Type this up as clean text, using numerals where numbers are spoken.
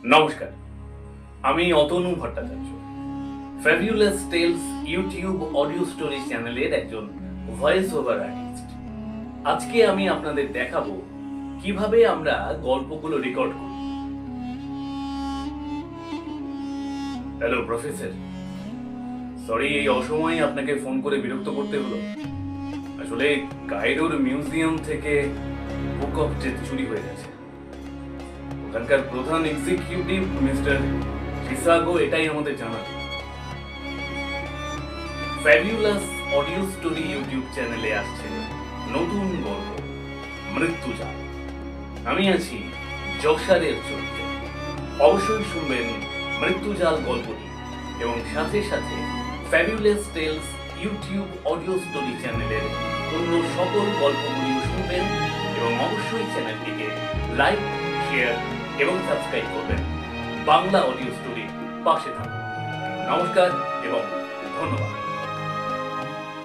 নমস্কার, আমি Atanu Bhattacharya. Fabulous tales YouTube audio story চ্যানেলের একজন ভয়েস ওভার আর্টিস্ট। আজকে আমি আপনাদের দেখাবো কিভাবে আমরা গল্পগুলো রেকর্ড করি। হ্যালো প্রফেসর, সরি এই অসময়ে আপনাকে ফোন করে বিরক্ত করতে হলো। আসলে কায়রোর মিউজিয়াম থেকে বুক অফ ডেথ চুরি হয়ে গেছে। ওখানকার প্রধান এক্সিকিউটিভ মিস্টার হিসাগো এটাই আমাদের জানান। ফ্যাবিউলাস অডিও স্টোরি ইউটিউব চ্যানেলে আসছে নতুন গল্প মৃত্যুজাল। আমি আছি যশারের চরিত্রে। অবশ্যই শুনবেন মৃত্যুজাল গল্পটি এবং সাথে সাথে fabulous tales YouTube audio story চ্যানেলের অন্য সকল গল্পগুলিও শুনবেন এবং অবশ্যই চ্যানেলটিকে লাইক, শেয়ার এবং সাবস্ক্রাইব করবেন। বাংলা অডিও স্টোরি পাশে থাকুন। নমস্কার এবং ধন্যবাদ।